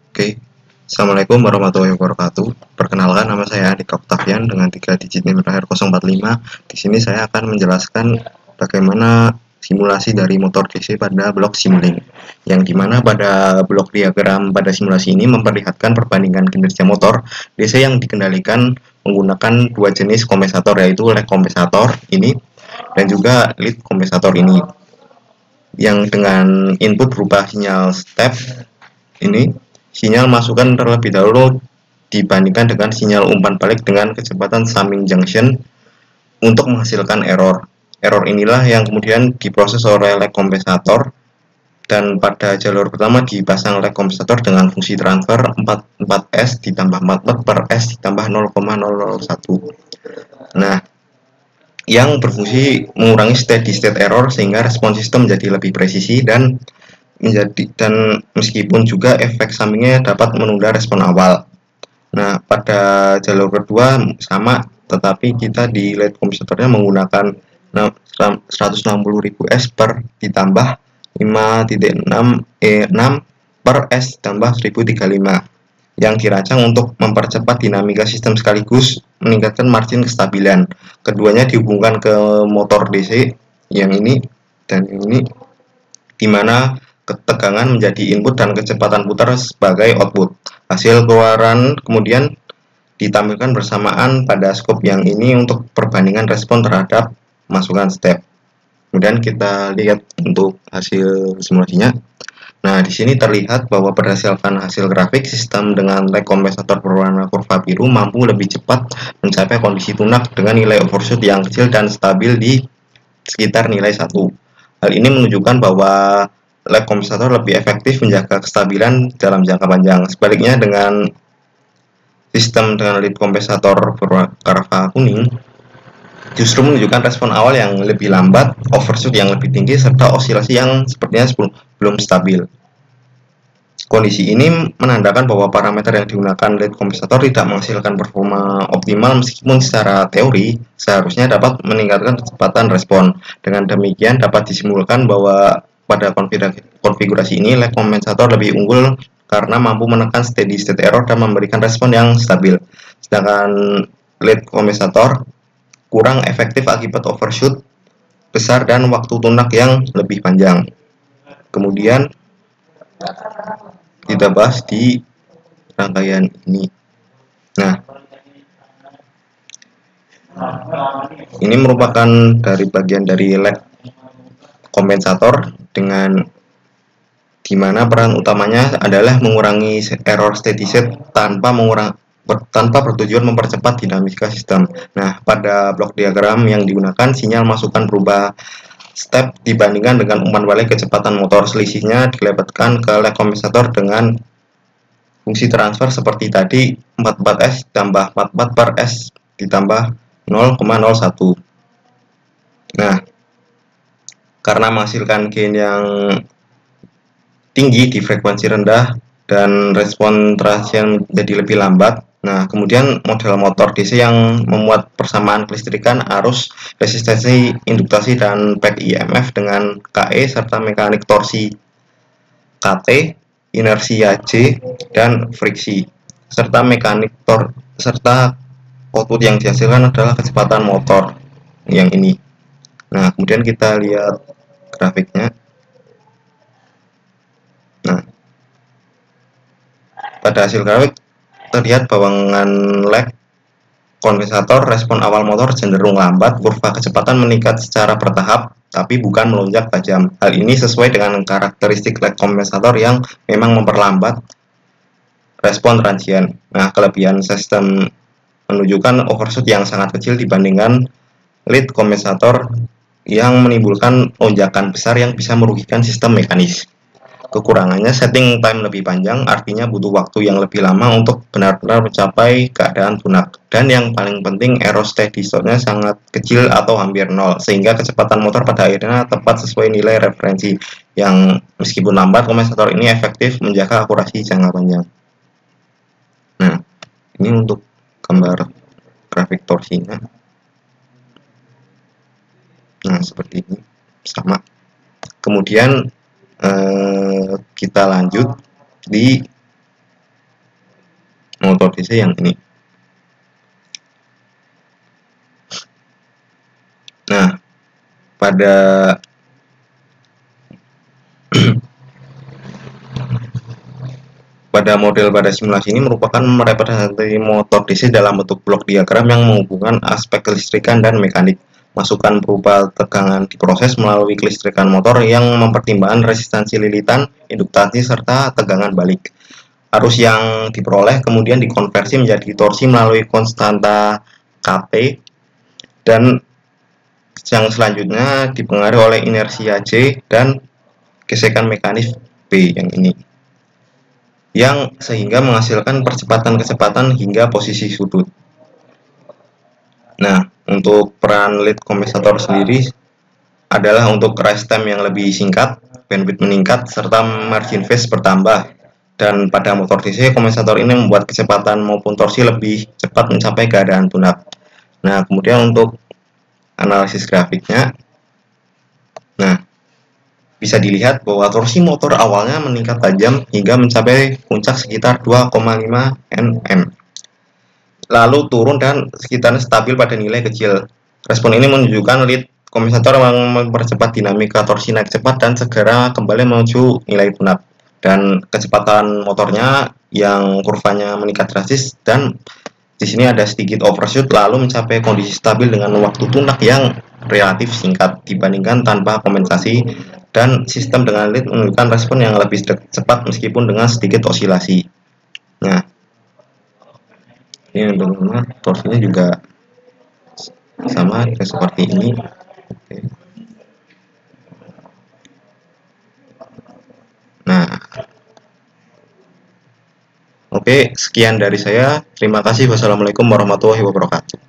Oke, Assalamualaikum warahmatullahi wabarakatuh. Perkenalkan, nama saya Andika Octavian dengan 3 digit NIM terakhir 045. Di sini saya akan menjelaskan bagaimana simulasi dari motor DC pada blok Simulink. Yang dimana pada blok diagram pada simulasi ini memperlihatkan perbandingan kinerja motor DC yang dikendalikan menggunakan dua jenis kompensator, yaitu lag kompensator ini dan juga lead kompensator ini, yang dengan input berupa sinyal step ini. Sinyal masukan terlebih dahulu dibandingkan dengan sinyal umpan balik dengan kecepatan summing junction untuk menghasilkan error. Error inilah yang kemudian diproses oleh lag kompensator, dan pada jalur pertama dipasang lag kompensator dengan fungsi transfer 4S ditambah 44 per S ditambah 0,001. Nah, yang berfungsi mengurangi steady state error sehingga respon sistem menjadi lebih presisi dan meskipun juga efek sampingnya dapat menunda respon awal. Nah, pada jalur kedua sama, tetapi kita di LED kompensatornya menggunakan 160.000 S per ditambah 5.6 per S tambah 1035, yang dirancang untuk mempercepat dinamika sistem sekaligus meningkatkan margin kestabilan. Keduanya dihubungkan ke motor DC yang ini dan ini, di mana ketegangan menjadi input dan kecepatan putar sebagai output. Hasil keluaran kemudian ditampilkan bersamaan pada scope yang ini untuk perbandingan respon terhadap masukan step. Kemudian kita lihat untuk hasil simulasinya. Nah, di sini terlihat bahwa berdasarkan hasil grafik, sistem dengan lag kompensator berwarna kurva biru mampu lebih cepat mencapai kondisi tunak dengan nilai overshoot yang kecil dan stabil di sekitar nilai 1. Hal ini menunjukkan bahwa lag kompensator lebih efektif menjaga kestabilan dalam jangka panjang. Sebaliknya, dengan sistem dengan lead kompensator berwarna kuning justru menunjukkan respon awal yang lebih lambat, overshoot yang lebih tinggi, serta osilasi yang sepertinya belum stabil. Kondisi ini menandakan bahwa parameter yang digunakan lead kompensator tidak menghasilkan performa optimal, meskipun secara teori seharusnya dapat meningkatkan kecepatan respon. Dengan demikian dapat disimpulkan bahwa pada konfigurasi ini lag kompensator lebih unggul karena mampu menekan steady state error dan memberikan respon yang stabil. Sedangkan lead kompensator kurang efektif akibat overshoot besar dan waktu tunak yang lebih panjang. Kemudian kita bahas di rangkaian ini. Nah, ini merupakan dari bagian dari lag kompensator, dengan dimana peran utamanya adalah mengurangi error steady state tanpa bertujuan mempercepat dinamika sistem. Nah, pada blok diagram yang digunakan, sinyal masukan berubah step dibandingkan dengan umpan balik kecepatan motor. Selisihnya dilewatkan ke lag kompensator dengan fungsi transfer seperti tadi, 44S tambah 44 per S ditambah 0,01. Nah, karena menghasilkan gain yang tinggi di frekuensi rendah dan respon transient menjadi lebih lambat. Nah, kemudian model motor DC yang memuat persamaan kelistrikan, arus, resistensi induktasi, dan back EMF dengan KE serta mekanik torsi KT, inersia J, dan friksi, serta mekanik serta output yang dihasilkan adalah kecepatan motor yang ini. Nah, kemudian kita lihat grafiknya. Nah, pada hasil grafik terlihat bahwa dengan lag kompensator, respon awal motor cenderung lambat, kurva kecepatan meningkat secara bertahap, tapi bukan melonjak tajam. Hal ini sesuai dengan karakteristik lag kompensator yang memang memperlambat respon transient. Nah, kelebihan sistem menunjukkan overshoot yang sangat kecil dibandingkan lead kompensator yang menimbulkan lonjakan besar yang bisa merugikan sistem mekanis. Kekurangannya, setting time lebih panjang, artinya butuh waktu yang lebih lama untuk benar-benar mencapai keadaan tunak. Dan yang paling penting, error steady state-nya sangat kecil atau hampir nol, sehingga kecepatan motor pada akhirnya tepat sesuai nilai referensi, yang meskipun lambat, kompensator ini efektif menjaga akurasi jangka panjang. Nah, ini untuk gambar grafik torsinya. Nah, seperti ini, sama. Kemudian kita lanjut di motor DC yang ini. Nah, pada model pada simulasi ini merupakan merepresentasi motor DC dalam bentuk blok diagram yang menghubungkan aspek kelistrikan dan mekanik. Masukan berupa tegangan diproses melalui kelistrikan motor yang mempertimbangkan resistansi lilitan, induktasi, serta tegangan balik. Arus yang diperoleh kemudian dikonversi menjadi torsi melalui konstanta Kp, dan yang selanjutnya dipengaruhi oleh inersia J dan gesekan mekanis B yang ini, yang sehingga menghasilkan percepatan-kecepatan hingga posisi sudut. Nah, untuk peran lead kompensator sendiri adalah untuk rise time yang lebih singkat, bandwidth meningkat, serta margin phase bertambah. Dan pada motor DC, kompensator ini membuat kecepatan maupun torsi lebih cepat mencapai keadaan tune-up. Nah, kemudian untuk analisis grafiknya, nah, bisa dilihat bahwa torsi motor awalnya meningkat tajam hingga mencapai puncak sekitar 2,5 Nm. Lalu turun dan sekitarnya stabil pada nilai kecil. Respon ini menunjukkan lead kompensator yang mempercepat dinamika torsi naik cepat dan segera kembali menuju nilai tune-up. Dan kecepatan motornya yang kurvanya meningkat drastis, dan di sini ada sedikit overshoot lalu mencapai kondisi stabil dengan waktu tune-up yang relatif singkat dibandingkan tanpa kompensasi, dan sistem dengan lead menunjukkan respon yang lebih cepat meskipun dengan sedikit osilasi. Nah, ini bagaimana torsinya juga sama seperti ini. Nah, oke, sekian dari saya. Terima kasih. Wassalamualaikum warahmatullahi wabarakatuh.